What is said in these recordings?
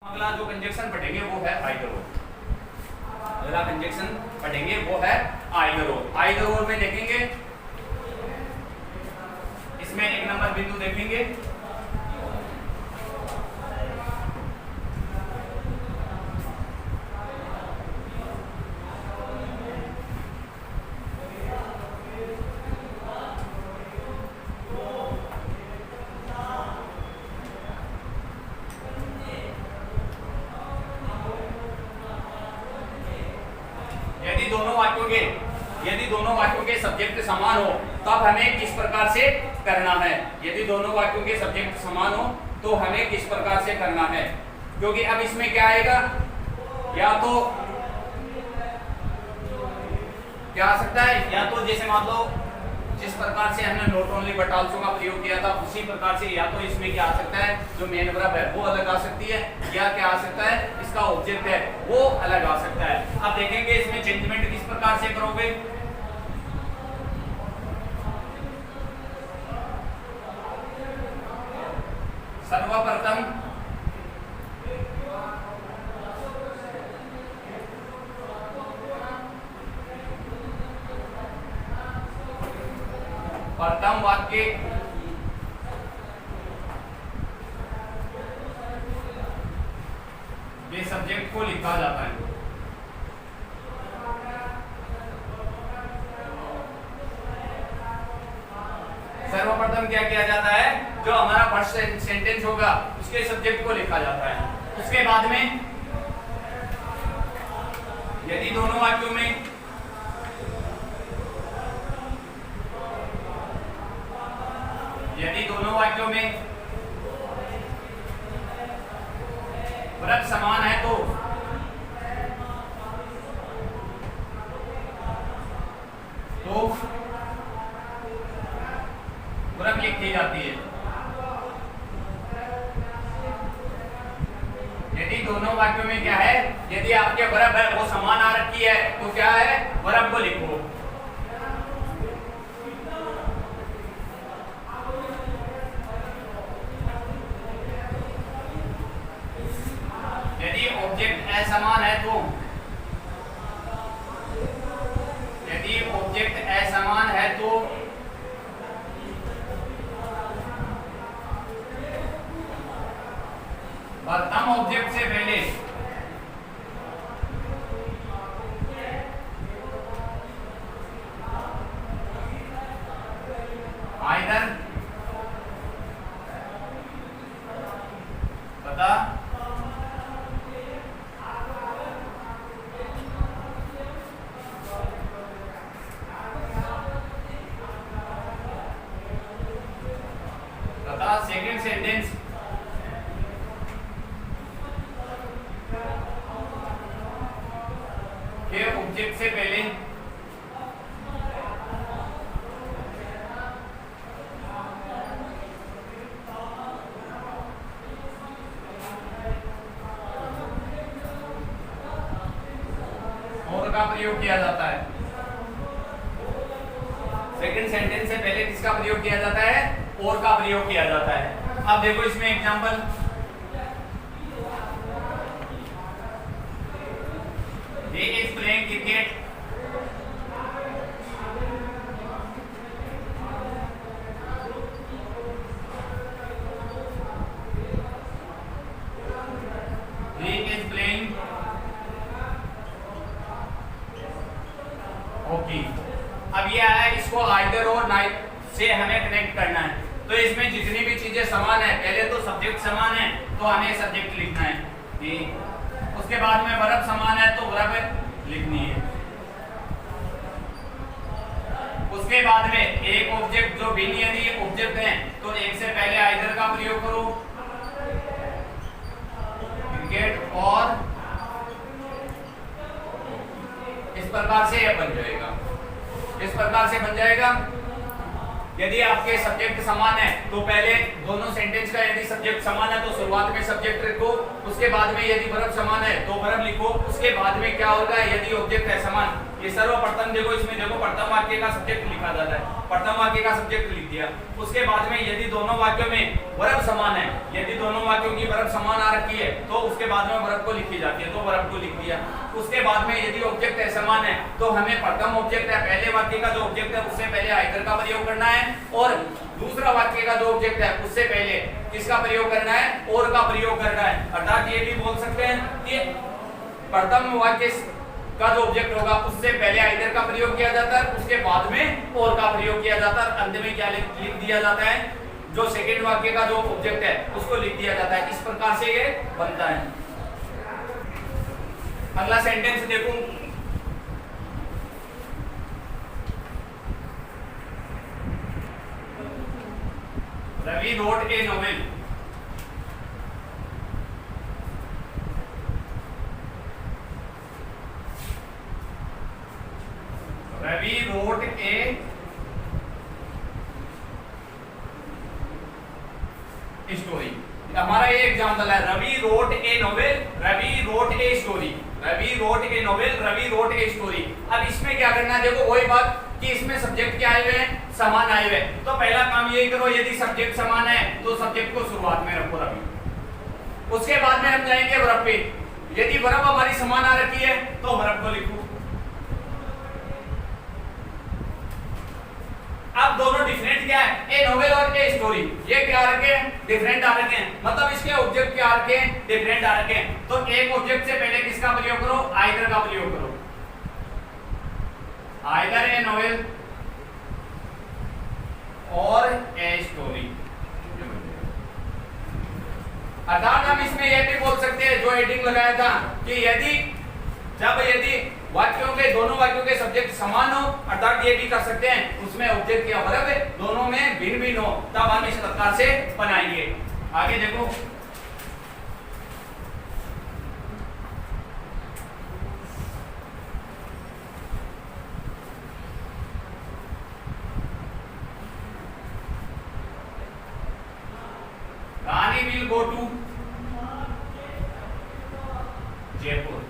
अगला जो कंजक्शन पढ़ेंगे वो है आइदर और। अगला कंजक्शन पढ़ेंगे वो है आइदर और। आइदर और में देखेंगे, इसमें एक नंबर बिंदु देखेंगे, यदि दोनों वाक्यों के सब्जेक्ट समान हो तब हमें किस प्रकार से करना है। यदि दोनों वाक्यों के सब्जेक्ट समान हो तो हमें किस प्रकार से करना है, क्योंकि अब इसमें क्या आएगा, या तो क्या आ सकता है, या तो जैसे मान लो जिस प्रकार से हमने नॉट ओनली बट आल्सो का प्रयोग किया था उसी प्रकार से, या तो इसमें क्या आ सकता है, जो मेन वर्ब है वो अलग आ सकती है, या क्या आ सकता है, इसका ऑब्जेक्ट है वो अलग आ सकता है। अब देखेंगे इसमें चेंजमेंट किस प्रकार से करोगे। सर्वप्रथम प्रथम वाक्य के सब्जेक्ट को लिखा जाता है। सर्वप्रथम क्या किया जाता है, जो हमारा फर्स्ट सेंटेंस होगा उसके सब्जेक्ट को लिखा जाता है। उसके बाद में यदि दोनों वाक्यों में वर्ब समान है तो वर्ब लिखी जाती है। यदि दोनों वाक्यों में क्या है, यदि आपके वर्ब है वो समान आ रखी है तो क्या है, वर्ब को लिखो। यदि ऑब्जेक्ट असमान है तो, यदि ऑब्जेक्ट असमान है तो प्रथम ऑब्जेक्ट से पहले आइदर तथा सेकंड सेंटेंस के ऑब्जेक्ट से पहले और का प्रयोग किया जाता है। सेकंड सेंटेंस से पहले किसका प्रयोग किया जाता है, और का प्रयोग किया जाता है। अब देखो इसमें example, he is playing cricket, he is playing hockey। अब ये आया, इसको आइदर और नाइदर से हमें कनेक्ट करना है। तो इसमें जितनी भी चीजें समान है, पहले तो सब्जेक्ट समान है तो हमें सब्जेक्ट लिखना है, उसके बाद में वर्ब समान है तो वर्ब लिखनी है। उसके बाद में एक ऑब्जेक्ट जो भिन्न यदि ऑब्जेक्ट है तो एक से पहले आइदर का प्रयोग करो, क्रिकेट, और इस प्रकार से यह बन जाएगा, इस प्रकार से बन जाएगा। यदि आपके सब्जेक्ट समान है तो पहले दोनों सेंटेंस का यदि सब्जेक्ट समान है तो शुरुआत में सब्जेक्ट लिखो, उसके बाद में यदि वर्ब समान है तो वर्ब लिखो, उसके बाद में क्या होगा, यदि ऑब्जेक्ट है समान, कि सर्वप्रथम देखो इसमें देखो प्रथम वाक्य का सब्जेक्ट लिखा जाता है, प्रथम वाक्य का सब्जेक्ट लिख दिया। उसके बाद में यदि दोनों वाक्यों में वर्ब समान है, यदि दोनों वाक्यों की वर्ब समान आ रखी है तो उसके बाद में वर्ब को लिखी जाती है, तो वर्ब को लिख दिया। उसके बाद में यदि ऑब्जेक्ट असमान है तो हमें प्रथम ऑब्जेक्ट है, पहले वाक्य का जो ऑब्जेक्ट है उससे पहले आइदर का प्रयोग करना है, और दूसरा वाक्य का जो ऑब्जेक्ट है उससे पहले किसका प्रयोग करना है, और का प्रयोग करना है। अर्थात ये भी बोल सकते हैं कि प्रथम वाक्य का जो ऑब्जेक्ट होगा उससे पहले आइदर का प्रयोग किया जाता है, उसके बाद में और का प्रयोग किया जाता है, अंत में क्या लिख दिया जाता है, जो सेकंड वाक्य का जो ऑब्जेक्ट है उसको लिख दिया जाता है। इस प्रकार से ये बनता है। अगला सेंटेंस देखो, Ravi wrote a novel. Ravi wrote a story. हमारा ये एग्जाम्पल है, Ravi wrote a novel, Ravi wrote a story, Ravi wrote a novel, Ravi wrote a story. अब इसमें क्या करना है, देखो वही बात कि इसमें सब्जेक्ट क्या आए हुए हैं, समान आए हुए। तो पहला काम यही करो, यदि सब्जेक्ट समान है तो सब्जेक्ट को शुरुआत में रखो रवि, उसके बाद में हम जाएंगे वर्ब पे। यदि वर्ब हमारी समान आ रखी है तो वर्ब को लिखो। अब दोनों डिफरेंट क्या है, ए नोवेल और ए स्टोरी, ये क्या रखे हैं, डिफरेंट आ रखे हैं, मतलब इसके ऑब्जेक्ट क्या रखे हैं, डिफरेंट आ रखे हैं। तो एक ऑब्जेक्ट से पहले किसका प्रयोग करो, आइदर का प्रयोग करो, आइदर ए नोवेल और ए स्टोरी। अर्थात हम इसमें यह भी बोल सकते हैं, जो हेडिंग लगाया था कि यदि वाक्यों के दोनों वाक्यों के सब्जेक्ट समान हो, अर्थात ये भी कर सकते हैं उसमें ऑब्जेक्ट या वर्ब दोनों में भिन्न भिन्न हो, तब हम इस प्रकार से बनाएंगे। आगे देखो, रानी विल गो टू जयपुर।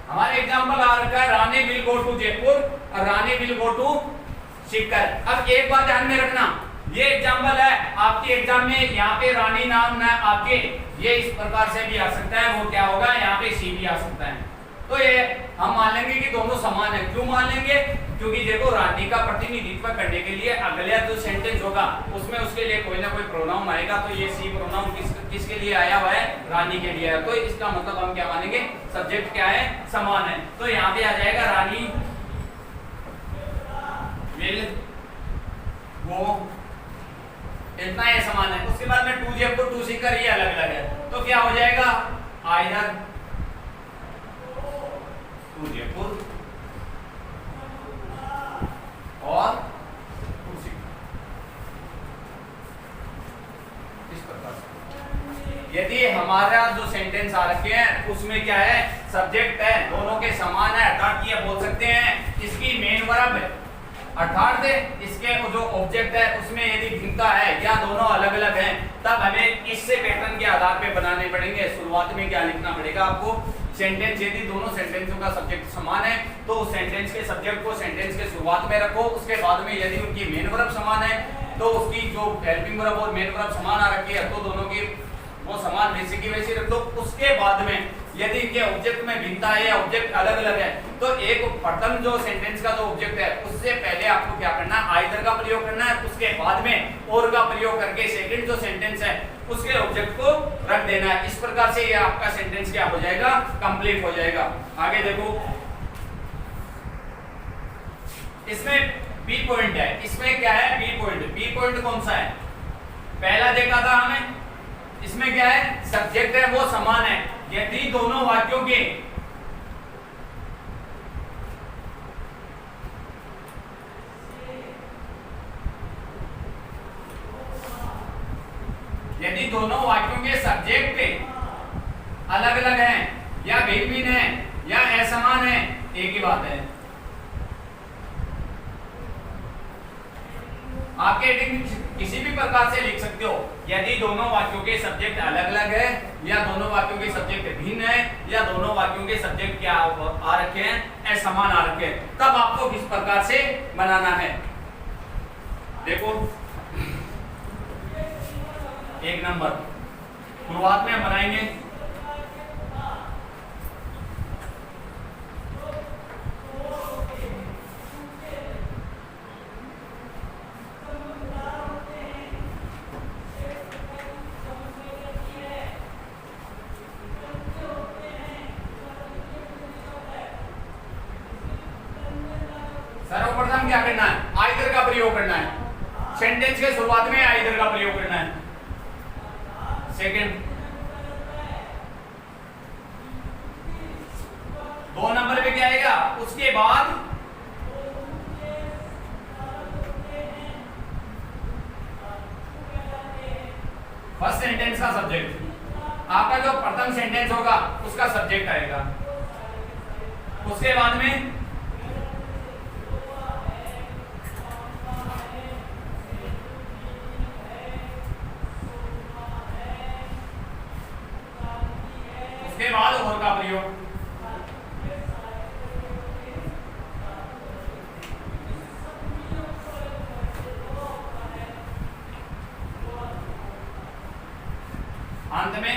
हमारे एग्जाम्पल आ रखा है, रानी विल गो टू जयपुर और रानी विल गो टू सीकर। अब एक बात ध्यान में रखना, ये एग्जाम्पल है आपके एग्जाम में, यहाँ पे रानी नाम ना आके ये इस प्रकार से भी आ सकता है, वो क्या होगा, यहाँ पे सी भी आ सकता है। तो ये हम मान लेंगे कि दोनों समान है। क्यों मान लेंगे, क्योंकि देखो रानी का प्रतिनिधित्व करने के लिए अगला जो सेंटेंस होगा उसमें उसके लिए कोई ना कोई प्रोनाउन आएगा, तो ये सी प्रोनाउन किसके लिए आया हुआ है, रानी के लिए है। तो इसका मतलब हम क्या मानेंगे, सब्जेक्ट क्या है, समान है। तो यहाँ पे आ जाएगा रानी विल गो, इतना ये समान है। उसके बाद में टू जयपुर टू सीकर ये अलग अलग है, तो क्या हो जाएगा, आइदर टू जयपुर और टू सीकर। इस प्रकार से यदि हमारा जो सेंटेंस आ रखे हैं उसमें क्या है, सब्जेक्ट है, दोनों के समान है, अर्थात ये बोल सकते हैं इसकी मेन वर्ब है, अर्थात इसके जो ऑब्जेक्ट है उसमें यदि भिन्नता है या दोनों अलग अलग हैं, तब हमें इससे पैटर्न के आधार पे बनाने पड़ेंगे। शुरुआत में क्या लिखना पड़ेगा आपको, सेंटेंस, यदि दोनों सेंटेंसों का सब्जेक्ट समान है तो उस सेंटेंस के सब्जेक्ट को सेंटेंस के शुरुआत में रखो। उसके बाद में यदि उनकी मेन वर्ब समान है तो उसकी जो हेल्पिंग वर्ब और मेन वर्ब समान आ रखी है तो दोनों की वो समान वैसे की वैसे रख दो। उसके बाद में यदि इनके ऑब्जेक्ट में भिन्नता है या ऑब्जेक्ट अलग अलग है तो एक प्रथम जो सेंटेंस का जो ऑब्जेक्ट है उससे पहले आपको क्या करना है, आइदर का प्रयोग करना है, उसके बाद में और का प्रयोग करके सेकंड जो सेंटेंस है उसके ऑब्जेक्ट को रख देना है। इस प्रकार से ये आपका सेंटेंस क्या हो जाएगा, कंप्लीट हो जाएगा। आगे देखो, इसमें बी पॉइंट है, इसमें क्या है, बी पॉइंट। बी पॉइंट कौन सा है, पहला देखा था हमें, इसमें क्या है, सब्जेक्ट है वो समान है यदि दोनों वाक्यों के सब्जेक्ट अलग अलग हैं या भिन्न भिन्न हैं या असमान हैं, एक ही बात है। आपके हेडिंग किसी भी प्रकार से लिख सकते हो। यदि दोनों वाक्यों के सब्जेक्ट अलग अलग है, या दोनों वाक्यों के सब्जेक्ट भिन्न है, या दोनों वाक्यों के सब्जेक्ट क्या आ रखे हैं, असमान आ रखे हैं, तब आपको किस प्रकार से बनाना है। देखो 1 नंबर शुरुआत में हम बनाएंगे सर्वप्रथम क्या करना है, आइदर का प्रयोग करना है। सेंटेंस के शुरुआत में आइदर का प्रयोग करना है। सेकंड 2 नंबर पे क्या आएगा, उसके बाद फर्स्ट सेंटेंस का सब्जेक्ट, आपका जो प्रथम सेंटेंस होगा उसका सब्जेक्ट आएगा। उसके बाद में उसके बाद और का प्रयोग, अंत में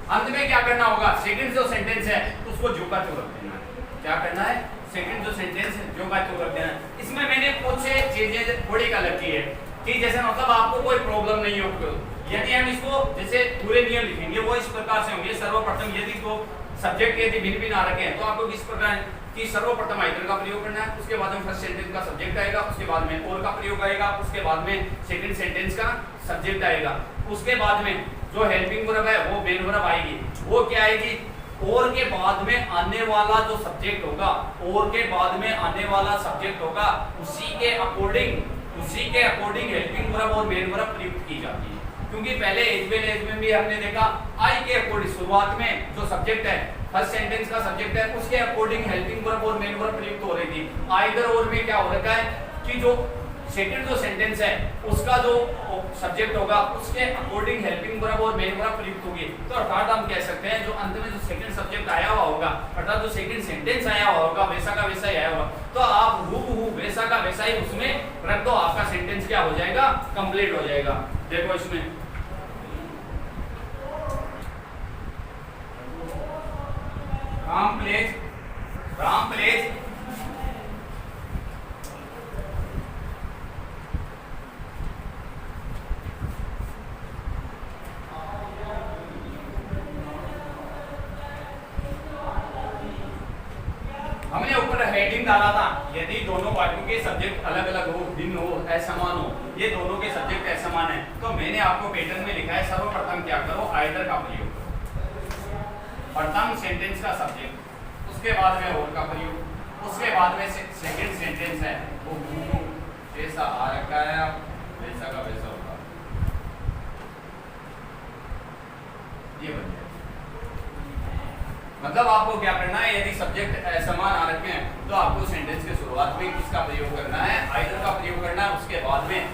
अंत में क्या करना होगा, सेकंड जो सेंटेंस है उसको जो का त्यों रख देना है। क्या करना है, सेकंड जो सेंटेंस है जो का त्यों रख देना है। इसमें मैंने कुछ चीजें थोड़ी अलग की है कि जैसे मतलब आपको कोई प्रॉब्लम नहीं हो, यदि हम इसको जैसे पूरे नियम लिखेंगे वो इस प्रकार से होंगे। सर्वप्रथम यदि तो सब्जेक्ट यदि भिन्न भिन्न आ रखे हैं तो आपको किस प्रकार कि सर्वप्रथम आइदर का प्रयोग करना है, उसके बाद में फर्स्ट सेंटेंस का सब्जेक्ट आएगा, उसके बाद में और का प्रयोग आएगा, उसके बाद में सेकंड सेंटेंस का सब्जेक्ट आएगा, उसके बाद में जो हेल्पिंग वर्ब है वो मेन वर्ब आएगी। वो क्या आएगी, और के बाद में आने वाला जो सब्जेक्ट होगा, और के बाद में आने वाला सब्जेक्ट होगा, उसी के अकॉर्डिंग हेल्पिंग वर्ब और मेन वर्ब प्रयुक्त की जाती है। क्योंकि पहले एज में भी हमने देखा आई के अकॉर्डिंग शुरुआत में जो सब्जेक्ट है फर्स्ट सेंटेंस का सब्जेक्ट है उसके अकॉर्डिंग हेल्पिंग वर्ब और मेन वर्ब प्रयुक्त हो रही थी। आइदर और में क्या हो रखा है कि जो सेकंड जो सेंटेंस है उसका जो सब्जेक्ट होगा उसके अकॉर्डिंग हेल्पिंग वर्ब और मेन वर्ब प्रयुक्त होगी। तो अर्थात हम कह सकते हैं जो अंत में जो सेकंड सब्जेक्ट आया हुआ होगा अर्थात जो सेकंड सेंटेंस आया हुआ होगा वैसा का वैसा ही आया होगा, तो आप हूबहू वैसा का वैसा ही उसमें रख दो, आपका सेंटेंस क्या हो जाएगा, कंप्लीट हो जाएगा। देखो इसमें राम प्लेस हमने ऊपर हेडिंग डाला था, यदि दोनों वाक्यों के सब्जेक्ट अलग अलग हो, भिन्न हो, असमान हो, ये दोनों के सब्जेक्ट असमान है, तो मैंने आपको पैटर्न में लिखा है सर्वप्रथम क्या करो, आइदर का प्रयोग करो, प्रथम सेंटेंस का सब्जेक्ट, उसके बाद में और का प्रयोग, उसके बाद में सेकंड सेंटेंस है वो जैसा आ रखा है वैसा का वैसा होगा, ये बन जाएगा। मतलब आपको क्या करना है, यदि सब्जेक्ट असमान आ रखे हैं तो आपको सेंटेंस के शुरुआत में किसका प्रयोग करना है, आइदर का प्रयोग करना है, उसके बाद में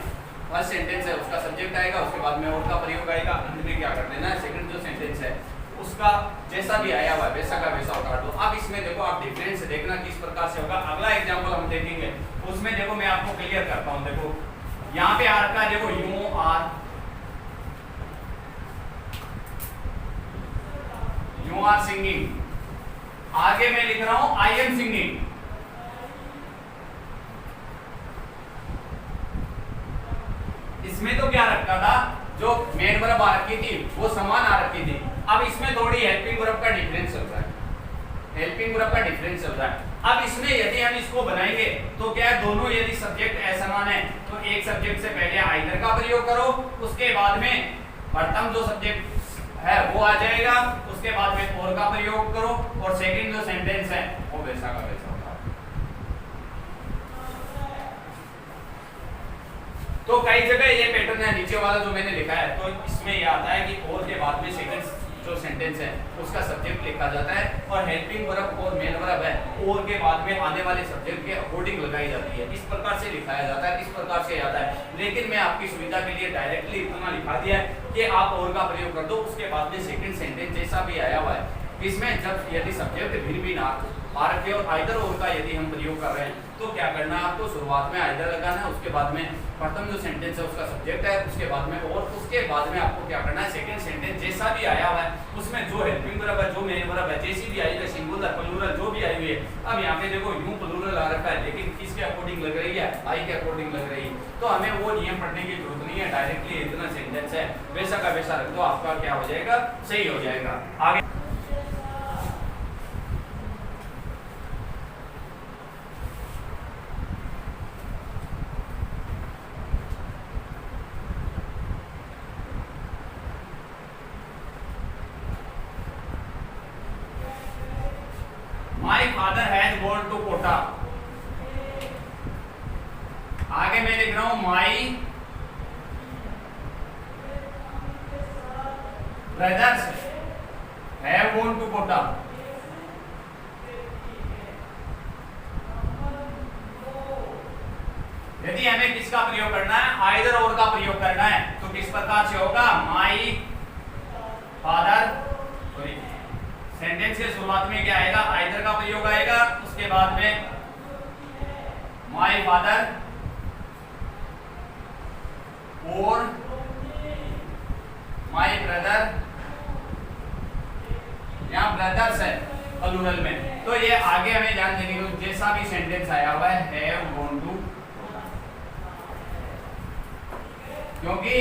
फर्स्ट सेंटेंस है उसका सब्जेक्ट आएगा, उसके बाद में और का प्रयोग आएगा, अंत में क्या कर देना है, सेकंड जो सेंटेंस है उसका जैसा भी आया हुआ है वैसा का वैसा उतार दो। अब इसमें देखो आप डिफरेंस देखना किस प्रकार से होगा। अगला एग्जांपल हम देखेंगे उसमें देखो मैं आपको क्लियर करता हूं। देखो यहाँ पे आ रखा है, देखो यू आर सिंगिंग, आगे मैं लिख रहा हूं आई एम सिंगिंग। इसमें तो क्या रखा था, जो मेन वर्ब आ रखी थी वो समान आ रखी थी। अब इसमें थोड़ी हेल्पिंग वर्ब का डिफरेंस चल रहा है, हेल्पिंग वर्ब का डिफरेंस चल रहा है। अब इसमें यदि हम इसको बनाएंगे तो क्या है, दोनों यदि सब्जेक्ट असमान है तो एक सब्जेक्ट से पहले आइदर का प्रयोग करो, उसके बाद में प्रथम जो सब्जेक्ट है वो आ जाएगा, उसके बाद में और का प्रयोग करो और सेकंड जो सेंटेंस है वो वैसा का वैसा होगा। तो कई जगह ये पैटर्न है नीचे वाला जो मैंने लिखा है, तो इसमें ये आता है कि और के बाद में सेकंड जो सेंटेंस है उसका सब्जेक्ट लिखा जाता है और हेल्पिंग वर्ब और मेन वर्ब है और के बाद में आने वाले सब्जेक्ट के अकॉर्डिंग लगाई जाती है। इस प्रकार से लिखाया जाता है, इस प्रकार से आता है। लेकिन मैं आपकी सुविधा के लिए डायरेक्टली इतना लिखा दिया है कि आप और का प्रयोग कर दो, उसके बाद में सेकंड सेंटेंस जैसा भी आया हुआ है इसमें जब यदि सब्जेक्ट भिन्न भिन्न आ रखे और आइदर और का यदि हम प्रयोग कर रहे हैं तो क्या करना है, आपको शुरुआत में आइदर लगाना है, उसके बाद में प्रथम जो सेंटेंस है उसका सब्जेक्ट है, उसके बाद में और उसके बाद में आपको क्या करना है, सेकंड सेंटेंस जैसा भी आया हुआ है उसमें जो हेल्पिंग वर्ब है, जो मेन वर्ब है, जैसी भी आई है, सिंगुलर प्लूरल जो भी आई हुई है। अब यहाँ पे देखो यूं प्लूरल आ रखा है लेकिन किसके अकॉर्डिंग लग रही है, आई के अकॉर्डिंग लग रही है, तो हमें वो नियम पढ़ने की जरूरत नहीं है, डायरेक्टली इतना सेंटेंस है वैसा का वैसा रख दो, आपका क्या हो जाएगा, सही हो जाएगा। आगे My father has gone to Kota। आगे मैं लिख रहा हूं my brothers have gone to Kota। यदि हमें किसका प्रयोग करना है, आइदर और का प्रयोग करना है तो किस प्रकार से होगा, my father, सेंटेंस के शुरुआत में क्या आएगा, आइदर का प्रयोग आएगा, उसके बाद में माय फादर और माय ब्रदर, यहां ब्रदर्स है प्लूरल में, तो ये आगे हमें ध्यान देने की जैसा भी सेंटेंस आया हुआ है हैव गॉन टू, क्योंकि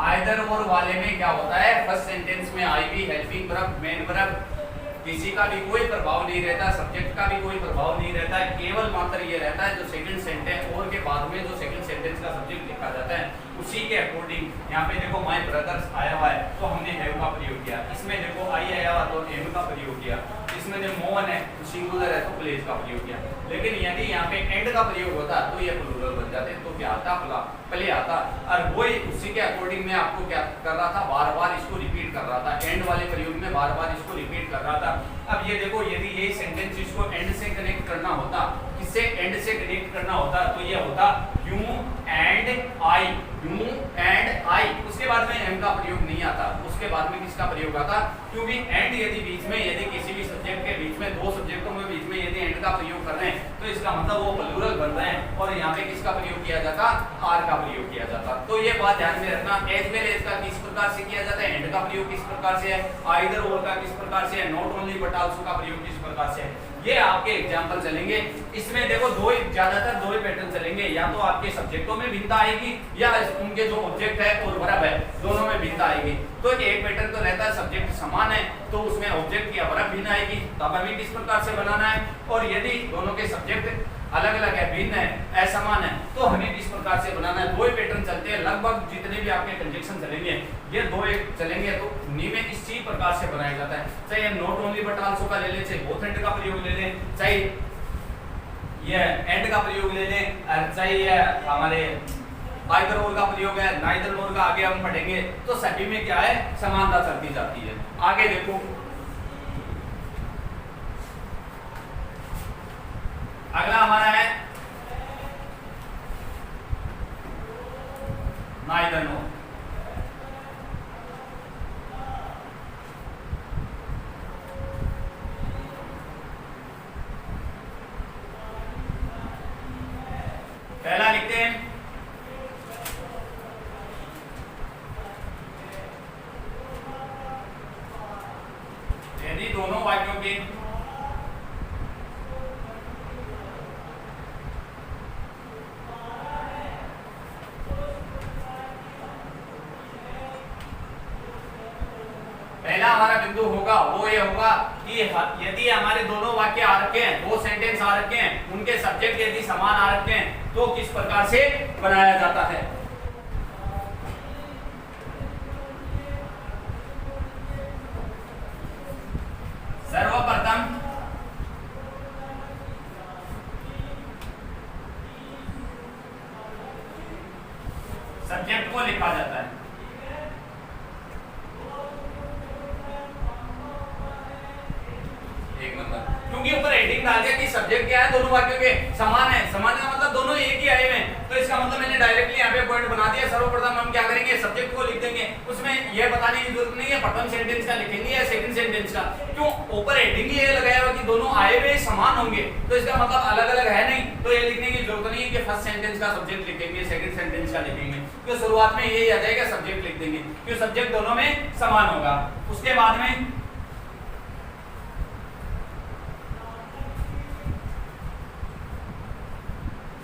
आइदर और वाले में क्या होता है, फर्स्ट सेंटेंस में आई भी हेल्पिंग वर्ब मेन वर्ब किसी का भी कोई प्रभाव नहीं रहता, सब्जेक्ट का भी कोई प्रभाव नहीं रहता है, केवल मात्र ये रहता है जो सेकंड सेंटेंस और के बाद में जो सेकंड सेंटेंस का सब्जेक्ट लिखा जाता है उसी के अकॉर्डिंग। यहाँ पे देखो माय ब्रदर्स आया हुआ है तो हमने हैव का प्रयोग किया, इसमें देखो आई आया हुआ तो एम का प्रयोग किया, इसमें जो मोहन है सिंगुलर है तो प्लेस का प्रयोग किया। लेकिन यदि यहाँ पे एंड का प्रयोग होता तो ये प्लूरल बन जाते, तो क्या आता, प्ले आता, और वो उसी के अकॉर्डिंग में आपको क्या कर रहा था, बार बार इसको रिपीट कर रहा था, एंड वाले प्रयोग में बार बार इसको रिपीट कर रहा था। अब ये देखो यदि यही सेंटेंस इसको एंड से कनेक्ट करना होता, किससे एंड से कनेक्ट करना होता, तो ये होता you and I, you and I, उसके बाद में एम का प्रयोग नहीं आता, उसके बाद में किसका प्रयोग आता, क्योंकि एंड यदि बीच में यदि किसी भी सब्जेक्ट के बीच में दो सब्जेक्टों में बीच में यदि एंड का प्रयोग कर रहे हैं तो इसका मतलब वो प्लूरल बन रहे हैं और यहाँ पे किसका प्रयोग किया जाता, आर का प्रयोग किया जाता। तो ये बात ध्यान में रखना, एज वेल एज का किस प्रकार से किया जाता है, एंड का प्रयोग किस प्रकार से है, आइदर और का किस प्रकार से है, नॉट ओनली बट आल्सो का प्रयोग किस प्रकार से है, ये आपके एग्जाम्पल चलेंगे। इसमें देखो ज्यादातर दो ही पैटर्न चलेंगे, या तो आपके सब्जेक्टों में भिन्नता आएगी या उनके जो ऑब्जेक्ट है और वर्ब है दोनों में भिन्नता आएगी। तो एक पैटर्न तो रहता है सब्जेक्ट समान है तो उसमें ऑब्जेक्ट की वर्ब भिन्न आएगी, तब हमें किस प्रकार से बनाना है, और यदि दोनों के सब्जेक्ट अलग अलग है, भिन्न है, असमान है, तो हमें किस प्रकार से बनाना है। दो ही पैटर्न चलते हैं, लगभग जितने भी आपके कंजक्शन चलेंगे ये दो एक चलेंगे, तो उन्हीं में इसी प्रकार से बनाया जाता है। चाहे नॉट ओनली बट आल्सो का ले लें, चाहे बोथ एंड का प्रयोग ले लें, चाहे ये एंड का प्रयोग ले लें, चाहे ये हमारे आइदर और का प्रयोग है, नाइदर और का आगे हम पढ़ेंगे, तो सभी में क्या है, समानता चलती जाती है। आगे देखो अगला हमारा है नाइदर नोर। पहला लिखते हैं यदि दोनों वाक्यों के पहला हमारा बिंदु होगा वो ये होगा कि यदि हमारे दोनों वाक्य आ रखे हैं, दो सेंटेंस आ रखे हैं, उनके सब्जेक्ट यदि समान आ रखे हैं तो किस प्रकार से बनाया जाता है। सब्जेक्ट को लिखा जाता है। एक नंबर, क्योंकि ऊपर हेडिंग डाल दिया कि सब्जेक्ट क्या है, दोनों वाक्यों के समान है। समान का मतलब दोनों एक ही आए हैं, तो इसका मतलब मैंने डायरेक्टली यहाँ पे पॉइंट बना दिया। सर्वप्रथम हम क्या करेंगे, सब्जेक्ट को लिख देंगे। उसमें यह बताने की जरूरत नहीं है प्रथम सेंटेंस का लिखेंगे या सेकंड सेंटेंस का, क्यों ऊपर हेडिंग ये लगाया हुआ कि दोनों आए हुए समान होंगे, तो इसका मतलब अलग अलग है नहीं, तो ये लिखने की जरूरत नहीं है कि फर्स्ट सेंटेंस का सब्जेक्ट लिखेंगे, सेकंड सेंटेंस का लिखेंगे, तो शुरुआत में यही आ जाएगा सब्जेक्ट लिख देंगे, क्यों सब्जेक्ट दोनों में समान होगा। उसके बाद में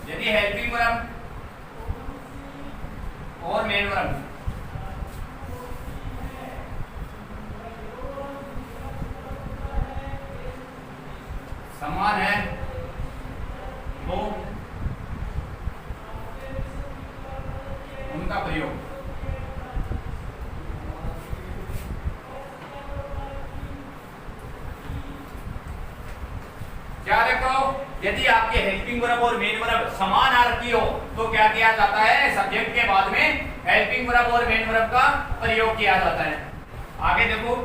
यदि हेल्पिंग वर्ब और मेन वर्ब समान है तो उनका प्रयोग क्या रखो, यदि आपके हेल्पिंग वर्ब और मेन वर्ब समान आ रखी हो तो क्या किया जाता है, सब्जेक्ट के बाद में हेल्पिंग वर्ब और मेन वर्ब का प्रयोग किया जाता है। आगे देखो,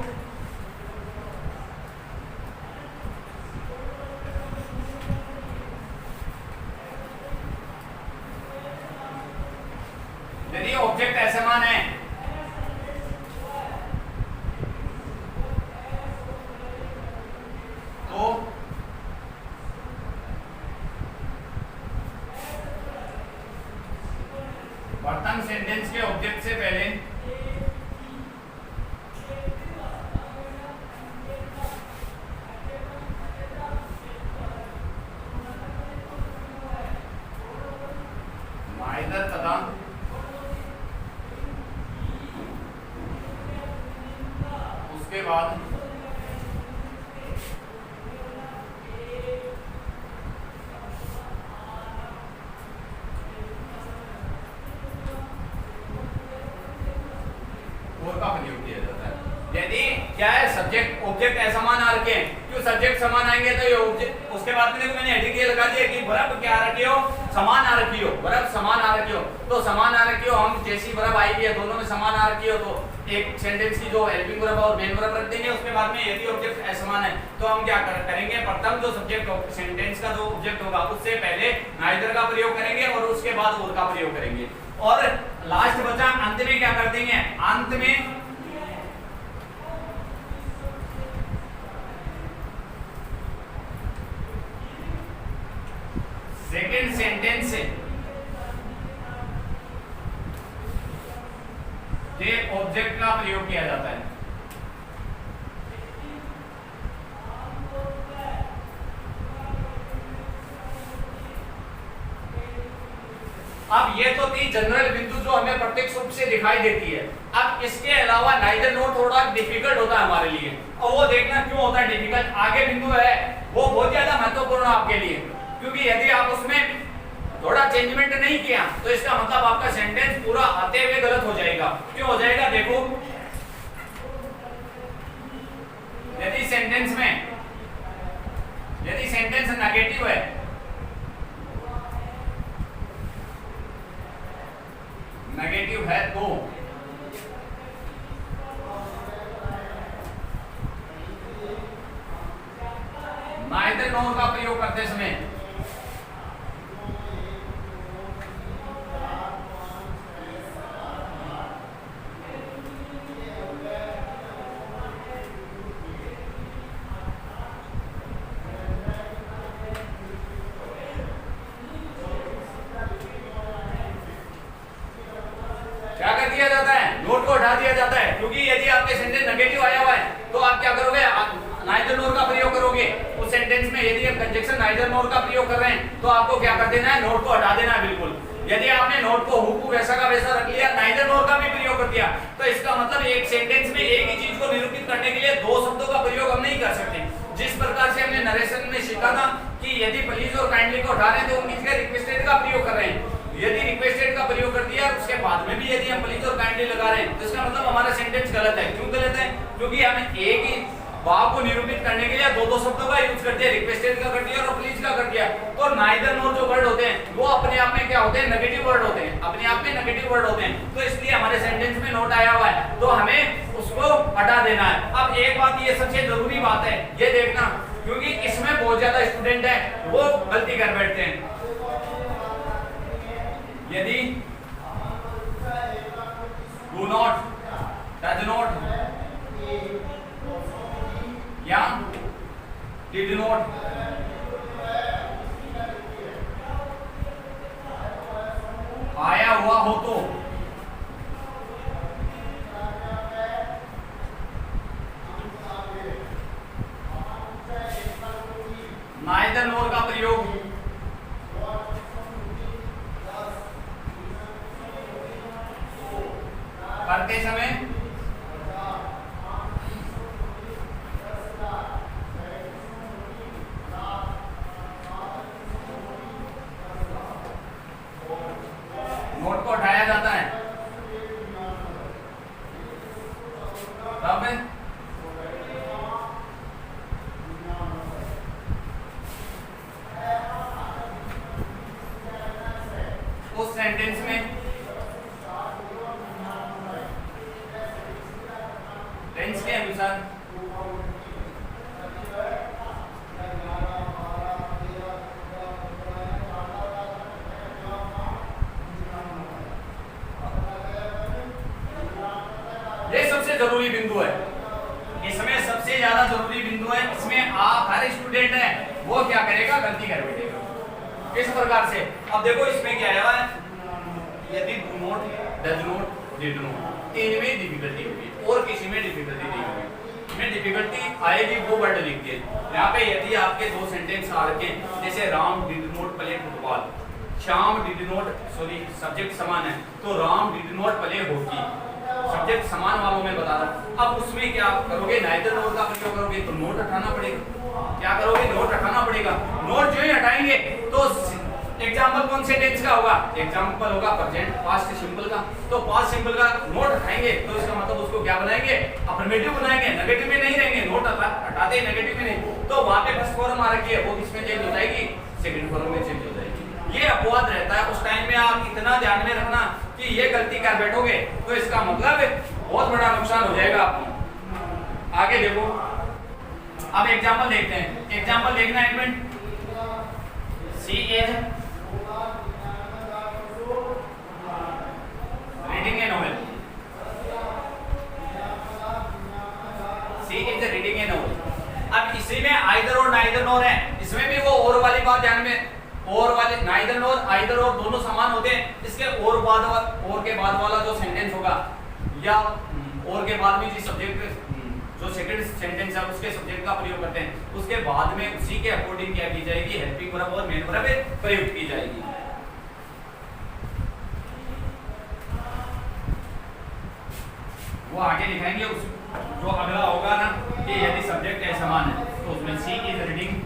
यदि ऑब्जेक्ट असमान है तो प्रथम सेंटेंस के ऑब्जेक्ट से पहले नाइदर तथा उसके बाद और का प्रयोग किया जाता है। यदि क्या है, सब्जेक्ट ऑब्जेक्ट असमान आ रखे हैं, क्यों सब्जेक्ट समान आएंगे तो ये ऑब्जेक्ट, उसके बाद में देखो मैंने हेडिंग ये लगा दिया कि वर्ब क्या आ रखी हो, समान आ रखी हो, वर्ब समान आ रखी हो, तो समान आ रखी हो, हम जैसी वर्ब आएगी है दोनों में समान आ रखी हो तो एक सेंटेंस की जो हेल्पिंग वर्ब और मेन वर्ब रख देंगे। उसके बाद में यदि ऑब्जेक्ट असमान है तो हम क्या करेंगे, प्रथम जो सब्जेक्ट सेंटेंस का जो ऑब्जेक्ट होगा उससे पहले नाइदर का प्रयोग करेंगे और उसके बाद और का प्रयोग करेंगे, और लास्ट बचा अंत में क्या कर देंगे, अंत में सेकंड सेंटेंस के ऑब्जेक्ट का प्रयोग किया जाता है। अब ये तो थी जनरल बिंदु जो हमें प्रत्यक्ष रूप से दिखाई देती है। अब इसके अलावा नाइदर नोट थोड़ा डिफिकल्ट होता है हमारे लिए, और वो देखना क्यों होता है डिफिकल्ट, आगे बिंदु है वो बहुत ज्यादा महत्वपूर्ण है आपके लिए, क्योंकि यदि आप उसमें थोड़ा चेंजमेंट नहीं किया तो इसका मतलब आपका सेंटेंस पूरा आते हुए गलत हो जाएगा। क्यों हो जाएगा, देखो यदि सेंटेंस नेगेटिव है, नेगेटिव है तो नाइदर नोर का प्रयोग करते समय क्या कर दिया जाता है, नोट को हटा दिया जाता है, क्योंकि यदि आपके सेंटेंस नेगेटिव आया हुआ है तो आप क्या करोगे, नाइदर नोर का प्रयोग करोगे। उस सेंटेंस में यदि आप कंजक्शन नाइदर नोर का प्रयोग कर रहे हैं तो आपको क्या कर देना है, नोट को हटा देना है बिल्कुल। यदि आपने नोट को हुबहू वैसा का वैसा रख लिया, नाइदर नोर का भी प्रयोग कर दिया, तो इसका मतलब एक सेंटेंस में एक ही चीज को निरूपित करने के लिए दो शब्दों का प्रयोग हम नहीं कर सकते। जिस प्रकार से हमने नरेशन में सीखा था कि यदि प्लीज और काइंडली को हटा रहे हैं तो हम किसके रिक्वेस्टेड का प्रयोग कर रहे हैं, यदि रिक्वेस्टेड का प्रयोग कर दिया उसके बाद में भी यदि हम प्लीज और काइंडली लगा रहे हैं तो इसका मतलब हमारा सेंटेंस गलत है। क्यों गलत है, क्योंकि हमें एक ही भाव को निरूपित करने के लिए दो शब्दों का यूज करते हैं, रिक्वेस्टेड का कर दिया और प्लीज का कर दिया। तो नाइदर नोर जो वर्ड होते हैं वो अपने आप में क्या होते हैं, नेगेटिव वर्ड होते हैं, अपने आप में नेगेटिव वर्ड होते हैं। हमारे सेंटेंस में नोट आया हुआ है तो हमें उसको हटा देना है। अब एक बात ये सबसे जरूरी बात है, ये देखना, क्योंकि इसमें बहुत ज्यादा स्टूडेंट है वो गलती कर बैठते हैं। यदि डू नॉट, डज नॉट या डिड नॉट आया हुआ हो तो नाइदर नोर का प्रयोग करते समय नोट को हटाया जाता है। तब उस सेंटेंस में टेंस के अनुसार ये सबसे जरूरी बिंदु है, इसमें सबसे ज्यादा जरूरी बिंदु है। इसमें आप हर स्टूडेंट है वो क्या करेगा, गलती कर बैठेगा। किस प्रकार से, अब देखो इसमें क्या है, यदि do not, does not, did not, इनमें डिफिकल्टी होगी और किसी में डिफिकल्टी नहीं होगी। इसमें डिफिकल्टी आएगी वो वर्ड लिख के। यहाँ पे यदि आपके दो सेंटेंस आ रखे हैं, जैसे Ram did not play football, Shyam did not, sorry subject समान है तो Ram did not play hockey, subject समान वालों में बता रहा। अब उसमें क्या करोगे, नाइदर नोट का प्रयोग करोगे तो नोट हटाना पड़ेगा। क्या करोगे, नोट हटाना पड़ेगा। नोट जो ही हटाएंगे तो एग्जाम्पल कौन से टेंस का होगा, एग्जाम्पल होगा प्रेजेंट पास्ट सिंपल का। तो पास्ट सिंपल का नोट हटाएंगे तो इसका मतलब उसको क्या बनाएंगे, अफर्मेटिव बनाएंगे, नेगेटिव में नहीं रहेंगे। नोट हटाते नेगेटिव में नहीं, तो वहां पे फर्स्ट फॉर्म आ रखी है वो किसमें चेंज हो जाएगी, सेकंड फॉर्म में चेंज हो जाएगी। ये अपवाद रहता है, उस टाइम में आप इतना ध्यान में रखना कि ये गलती कर बैठोगे तो इसका मतलब बहुत बड़ा नुकसान हो जाएगा आपको। आगे देखो, अब एग्जाम्पल देखते हैं। एग्जाम्पल देखना एक minute. She is reading a novel, she is reading a novel. अब इसी में आइदर और नाइदर नोर है, इसमें भी वो और वाली बात ध्यान में, और वाले नाइदर नोर आइदर और दोनों समान होते हैं। इसके और के बाद वाला जो सेंटेंस होगा या और के बाद में जिस सब्जेक्ट जो सेकंड सेंटेंस है उसके सब्जेक्ट का प्रयोग करते हैं, उसके बाद में उसी के अकॉर्डिंग क्या की जाएगी, हेल्पिंग वर्ब और मेन वर्ब प्रयुक्त की जाएगी। वो आगे दिखाएंगे उस जो अगला होगा ना कि यदि सब्जेक्ट है समान है तो उसमें c is reading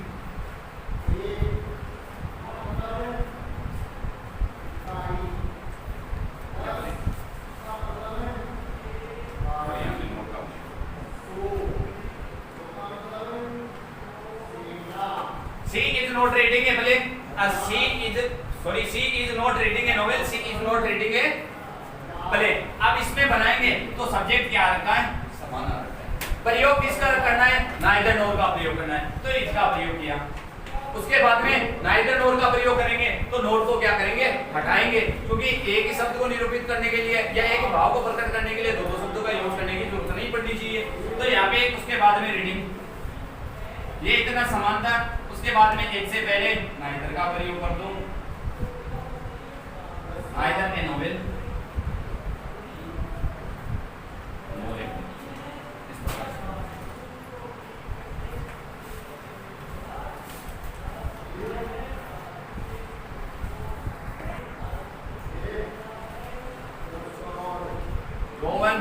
not reading a play, she is not reading a novel, she is not reading a play। अब इसमें बनाएंगे तो सब्जेक्ट क्या रखा है, समान रखा है। प्रयोग किसका करना है, नाइदर नोर का प्रयोग करना है तो इसका प्रयोग किया। उसके बाद में नाइदर नोर का प्रयोग करेंगे तो नोर को क्या करेंगे, हटाएंगे, क्योंकि एक ही शब्द को निरूपित करने के लिए या एक भाव को प्रकट करने के लिए दो शब्दों का यूज करने की जरूरत नहीं पड़नी चाहिए। तो यहाँ पे उसके बाद में रीडिंग, ये इतना समान था। उसके बाद में एक से पहले नाइदर का प्रयोग कर दूं, नाइदर ए नोवेल, इस प्रकार से। रोमन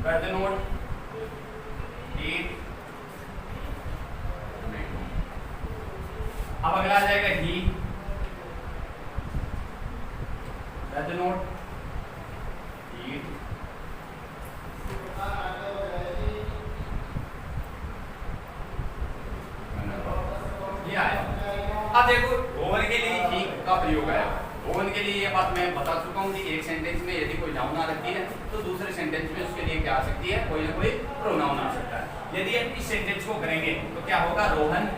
कर दे नोट अब अगला आ जाएगा ही, डज नॉट ईट, ये आया। अब देखो रोमन के लिए ही का प्रयोग आया, रोहन के लिए ये बात मैं बता चुका हूँ कि एक सेंटेंस में यदि कोई नाउन आ रखी है तो दूसरे सेंटेंस में उसके लिए क्या आ सकती है, कोई ना कोई प्रोनाउन आ सकता है। यदि हम इस सेंटेंस को करेंगे तो क्या होगा, रोहन।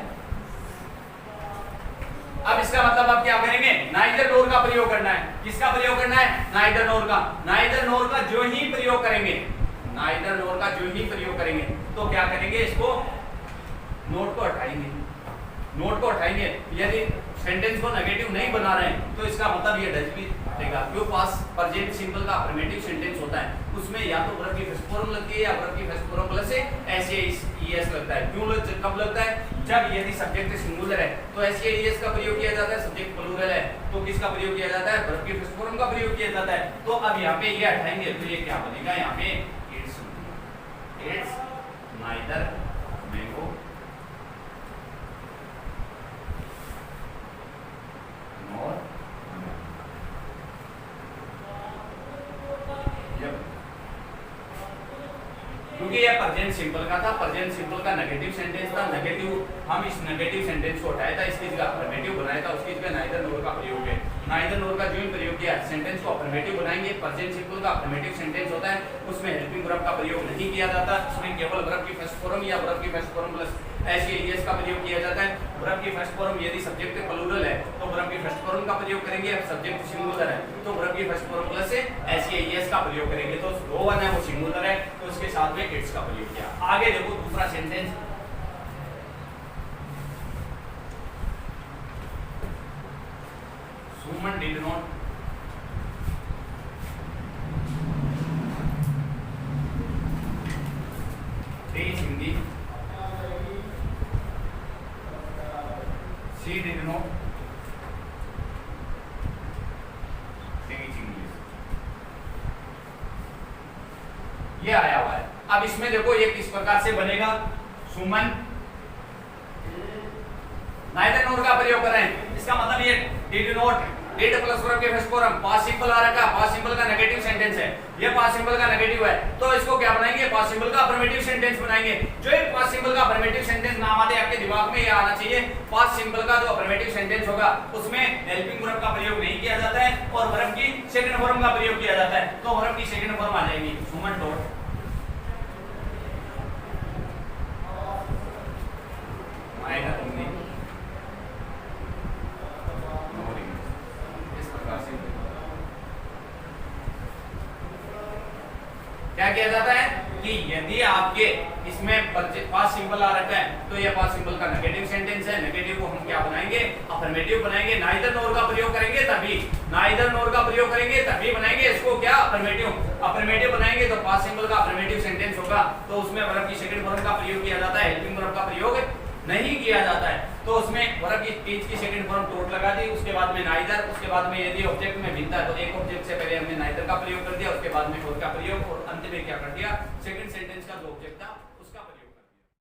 अब इसका मतलब आप क्या करेंगे, नाइदर नोर का प्रयोग करना है। किसका प्रयोग करना है, नाइदर नोर का। नाइदर नोर का जो ही प्रयोग करेंगे, नाइदर नोर का जो ही प्रयोग करेंगे तो क्या करेंगे, इसको नोट को हटाएंगे, नोट को हटाएंगे। यदि सेंटेंस को नेगेटिव नहीं बना रहे हैं तो इसका मतलब ये डज भी हटेगा। क्यों, पास प्रेजेंट सिंपल का अफर्मेटिव सेंटेंस होता है उसमें या तो वर्ब की फर्स्ट फॉर्म लगती है या वर्ब की first form plus S A S लगता है। क्यों कब लगता है, जब यदि सब्जेक्ट सिंगुलर है तो एस ए एस का प्रयोग किया जाता है, सब्जेक्ट प्लूरल है तो किसका प्रयोग किया जाता है, वर्ब की फर्स्ट फॉर्म का प्रयोग किया जाता है। तो अब यहाँ पे ये हटाएंगे तो ये क्या बनेगा, यहाँ पे इट्स नाइदर मैंगो नॉर, क्योंकि ये प्रेजेंट सिंपल का था, प्रेजेंट सिंपल का नेगेटिव सेंटेंस था। नेगेटिव, हम इस नेगेटिव सेंटेंस को हटाया था, इसकी जगह अफर्मेटिव बनाया था, उसकी जगह नाइदर नोर का प्रयोग है। नाइदर नोर का जो ही प्रयोग किया, सेंटेंस को अफर्मेटिव बनाएंगे। प्रेजेंट सिंपल का अफर्मेटिव सेंटेंस होता है, उसमें हेल्पिंग वर्ब का प्रयोग नहीं किया जाता, उसमें केवल वर्ब की फर्स्ट फॉर्म या वर्ब की first form plus S A S का प्रयोग किया जाता है। वर्ब की फर्स्ट फॉर्म यदि सब्जेक्ट प्लूरल है तो वर्ब की फर्स्ट फॉर्म का प्रयोग करेंगे, सब्जेक्ट सिंगुलर है तो वर्ब की first form plus S A S का प्रयोग करेंगे। तो रोहन है वो सिंगुलर है तो उसके साथ में इट्स का प्रयोग किया। आगे देखो दूसरा sentence, Suman did not teach Hindi, she did not teach English। ये आया हुआ है। अब इसमें देखो ये किस प्रकार से बनेगा, सुमन नाइदर नोर का प्रयोग कर रहे हैं, इसका मतलब ये did not, did plus verb के फर्स्ट फॉर्म, पास्ट सिंपल आ रखा, पास्ट सिंपल का नेगेटिव सेंटेंस है, ये पास्ट सिंपल का नेगेटिव है तो इसको क्या बनाएंगे, पास्ट सिंपल का अफर्मेटिव सेंटेंस बनाएंगे। जो एक पास्ट सिंपल का अफर्मेटिव सेंटेंस नाम आते आपके दिमाग में ये आना चाहिए, पास्ट सिंपल का जो अफर्मेटिव सेंटेंस होगा उसमें हेल्पिंग वर्ब का प्रयोग नहीं किया जाता है और वर्ब की सेकंड फॉर्म का प्रयोग किया जाता है। तो वर्ब की सेकंड फॉर्म आ जाएगी सुमन डॉट आएगा तुमने क्या किया जाता है कि यदि आपके इसमें पास्ट सिंपल आ रखा है तो ये पास्ट सिंपल का नेगेटिव सेंटेंस है, नेगेटिव को हम क्या बनाएंगे, अफर्मेटिव बनाएंगे। नाइदर नोर का प्रयोग करेंगे तभी, नाइदर नोर का प्रयोग करेंगे तभी बनाएंगे इसको क्या, अफर्मेटिव। अफर्मेटिव बनाएंगे तो पास्ट सिंपल का अफर्मेटिव सेंटेंस होगा तो उसमें वर्ब की सेकंड फॉर्म का प्रयोग किया जाता है, हेल्पिंग वर्ब का प्रयोग नहीं किया जाता है। तो उसमें वर्ब की टीच की सेकंड फॉर्म टोट लगा दी, उसके बाद में नाइदर, उसके बाद में यदि ऑब्जेक्ट में भिन्नता है तो एक ऑब्जेक्ट से पहले हमने नाइदर का प्रयोग कर दिया, उसके बाद में और का प्रयोग और अंत में क्या कर दिया, सेकंड सेंटेंस का जो ऑब्जेक्ट था